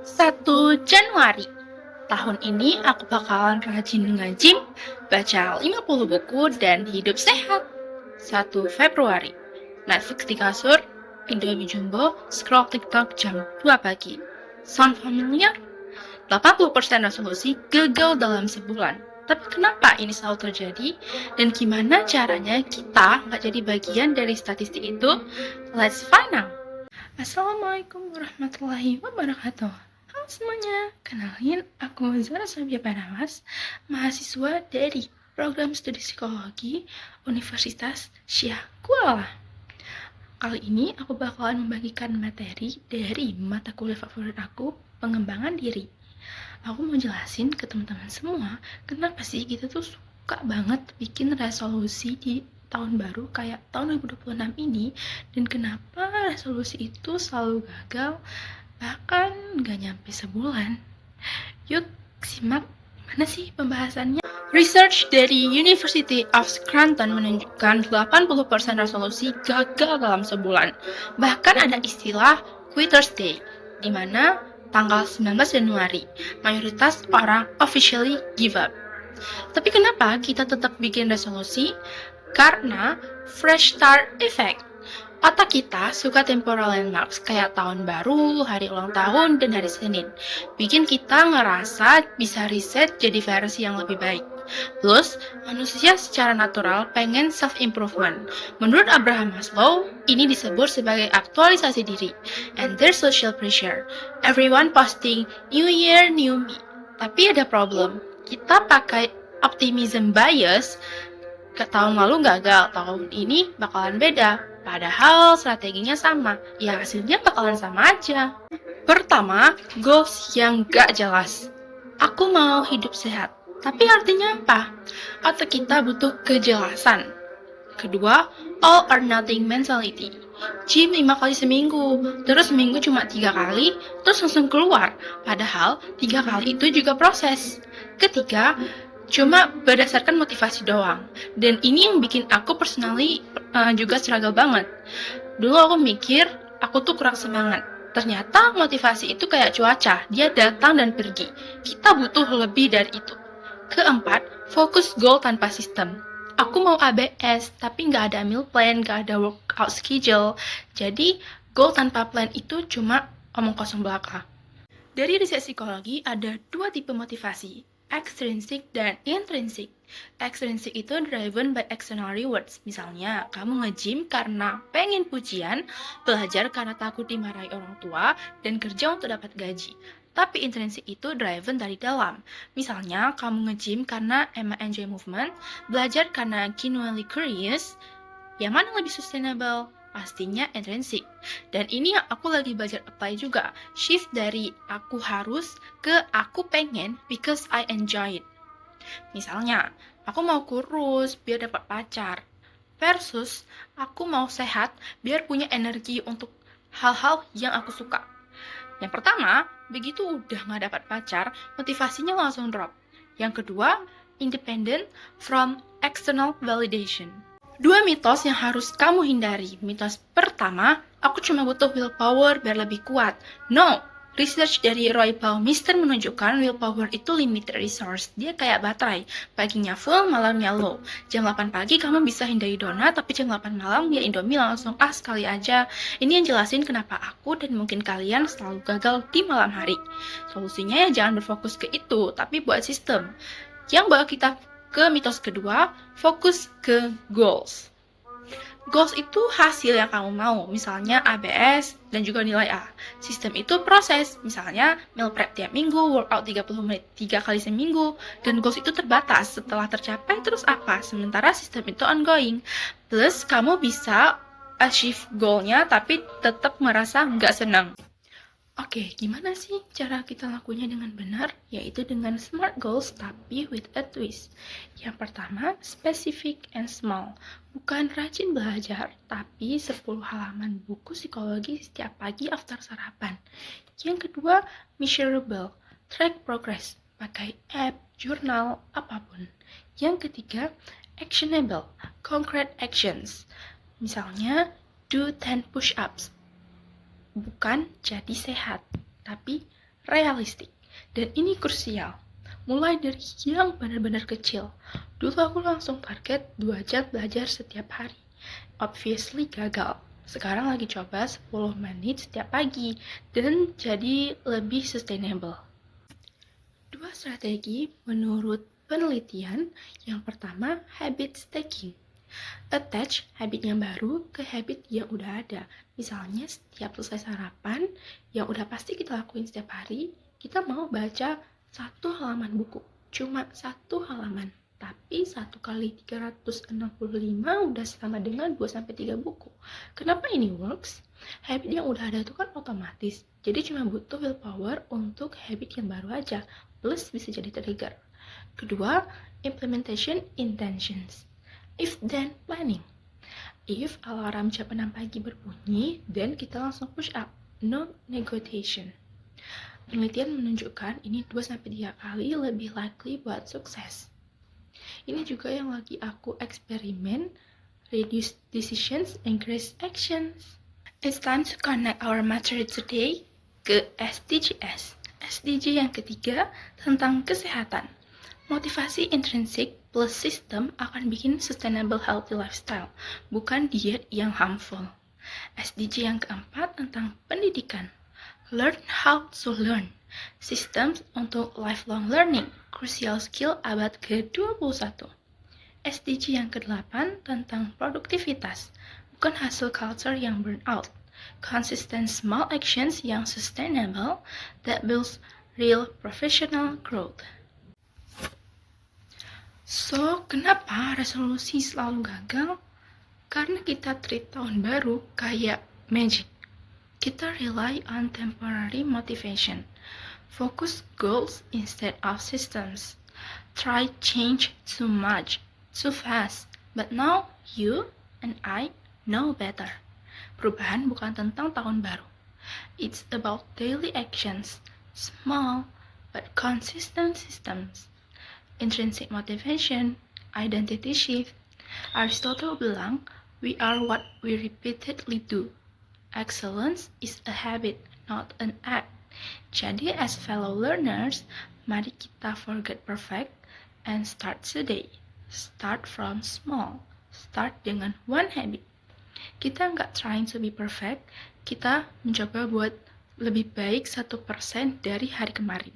1 Januari. Tahun ini aku bakalan rajin nge-gym, baca 50 buku, dan hidup sehat. 1 Februari. Netflix di kasur, Indomie Jumbo, scroll TikTok jam 2 pagi. Sound familiar? 80% resolusi gagal dalam sebulan. Tapi kenapa ini selalu terjadi? Dan gimana caranya kita nggak jadi bagian dari statistik itu? Let's find out! Assalamualaikum warahmatullahi wabarakatuh. Halo semuanya, kenalin aku Zara Sabia Panawas, mahasiswa dari program studi psikologi Universitas Syah Kuala. Kali ini aku bakalan membagikan materi dari mata kuliah favorit aku, pengembangan diri. Aku mau jelasin ke teman-teman semua, kenapa sih kita tuh suka banget bikin resolusi di tahun baru kayak tahun 2026 ini, dan kenapa resolusi itu selalu gagal, bahkan gak nyampe sebulan. Yuk simak mana sih pembahasannya. Research dari University of Scranton menunjukkan 80% resolusi gagal dalam sebulan. Bahkan ada istilah Quitter's Day, di mana tanggal 19 Januari mayoritas orang officially give up. Tapi kenapa kita tetap bikin resolusi? Karena fresh start effect. Otak kita suka temporal landmarks kayak tahun baru, hari ulang tahun, dan hari Senin. Bikin kita ngerasa bisa reset jadi versi yang lebih baik. Plus, manusia secara natural pengen self-improvement. Menurut Abraham Maslow, ini disebut sebagai aktualisasi diri. And there's social pressure. Everyone posting New Year, New Me. Tapi ada problem. Kita pakai optimism bias. Ke tahun lalu gagal, tahun ini bakalan beda. Padahal strateginya sama, ya hasilnya bakalan sama aja. Pertama, goals yang gak jelas. Aku mau hidup sehat, tapi artinya apa? Otak kita butuh kejelasan. Kedua, all or nothing mentality. Gym 5 kali seminggu, terus seminggu cuma 3 kali, terus langsung keluar. Padahal 3 kali itu juga proses. Ketiga, cuma berdasarkan motivasi doang. Dan ini yang bikin aku personally juga struggle banget. Dulu aku mikir aku tuh kurang semangat. Ternyata motivasi itu kayak cuaca, dia datang dan pergi. Kita butuh lebih dari itu. Keempat, fokus goal tanpa sistem. Aku mau ABS, tapi nggak ada meal plan, nggak ada workout schedule. Jadi, goal tanpa plan itu cuma omong kosong belaka. Dari riset psikologi, ada 2 tipe motivasi, extrinsic dan intrinsic. Extrinsic itu driven by external rewards. Misalnya, kamu nge-gym karena pengen pujian, belajar karena takut dimarahi orang tua, dan kerja untuk dapat gaji. Tapi intrinsic itu driven dari dalam. Misalnya, kamu nge-gym karena emang enjoy movement, belajar karena genuinely curious. Yang mana lebih sustainable? Pastinya intrinsic. Dan ini yang aku lagi belajar apply juga. Shift dari aku harus ke aku pengen because I enjoy it. Misalnya, aku mau kurus biar dapat pacar. Versus, aku mau sehat biar punya energi untuk hal-hal yang aku suka. Yang pertama, begitu udah gak dapat pacar, motivasinya langsung drop. Yang kedua, independent from external validation. 2 mitos yang harus kamu hindari. Mitos pertama, aku cuma butuh willpower biar lebih kuat. No, research dari Roy Baumeister menunjukkan willpower itu limited resource. Dia kayak baterai, paginya full, malamnya low. Jam 8 pagi kamu bisa hindari donat, tapi jam 8 malam ya Indomie langsung sekali aja. Ini yang jelasin kenapa aku dan mungkin kalian selalu gagal di malam hari. Solusinya ya jangan berfokus ke itu, tapi buat sistem. Yang bawa kita ke mitos kedua, fokus ke goals. Goals itu hasil yang kamu mau, misalnya ABS dan juga nilai A. Sistem itu proses, misalnya meal prep tiap minggu, workout 30 menit 3 kali seminggu, dan goals itu terbatas. Setelah tercapai terus apa? Sementara sistem itu ongoing. Plus, kamu bisa achieve goalnya tapi tetap merasa nggak senang. Oke, gimana sih cara kita lakunya dengan benar? Yaitu dengan SMART goals tapi with a twist. Yang pertama, specific and small. Bukan rajin belajar, tapi 10 halaman buku psikologi setiap pagi after sarapan. Yang kedua, measurable. Track progress. Pakai app, jurnal, apapun. Yang ketiga, actionable. Concrete actions. Misalnya, do 10 push-ups. Bukan jadi sehat, tapi realistik. Dan ini krusial. Mulai dari yang benar-benar kecil. Dulu aku langsung target 2 jam belajar setiap hari. Obviously gagal. Sekarang lagi coba 10 menit setiap pagi dan jadi lebih sustainable. 2 strategi menurut penelitian. Yang pertama, habit stacking. Attach habit yang baru ke habit yang udah ada. Misalnya setiap selesai sarapan, yang udah pasti kita lakuin setiap hari, kita mau baca 1 halaman buku. Cuma 1 halaman. Tapi 1 kali 365 udah sama dengan 2-3 buku. Kenapa ini works? Habit yang udah ada itu kan otomatis. Jadi cuma butuh willpower untuk habit yang baru aja. Plus bisa jadi trigger. Kedua, implementation intentions. If then planning. If alarm jam 6 pagi berbunyi, then kita langsung push up. No negotiation. Penelitian menunjukkan ini 2-3 kali lebih likely buat sukses. Ini juga yang lagi aku eksperimen, reduce decisions, increase actions. It's time to connect our materi today ke SDGs. SDG yang ketiga tentang kesehatan. Motivasi intrinsik plus sistem akan bikin sustainable healthy lifestyle, bukan diet yang harmful. SDG yang keempat tentang pendidikan. Learn how to learn. Systems untuk lifelong learning, crucial skill abad ke-21. SDG yang ke-8 tentang produktivitas, bukan hasil culture yang burn out. Consistent small actions yang sustainable that builds real professional growth. So, kenapa resolusi selalu gagal? Karena kita treat tahun baru kayak magic. Kita rely on temporary motivation. Focus goals instead of systems. Try change too much, too fast. But now, you and I know better. Perubahan bukan tentang tahun baru. It's about daily actions, small but consistent systems. Intrinsic motivation, identity shift. Aristotle bilang, we are what we repeatedly do. Excellence is a habit, not an act. Jadi, as fellow learners, mari kita forget perfect and start today. Start from small. Start dengan one habit. Kita nggak trying to be perfect, kita mencoba buat lebih baik 1% dari hari kemarin.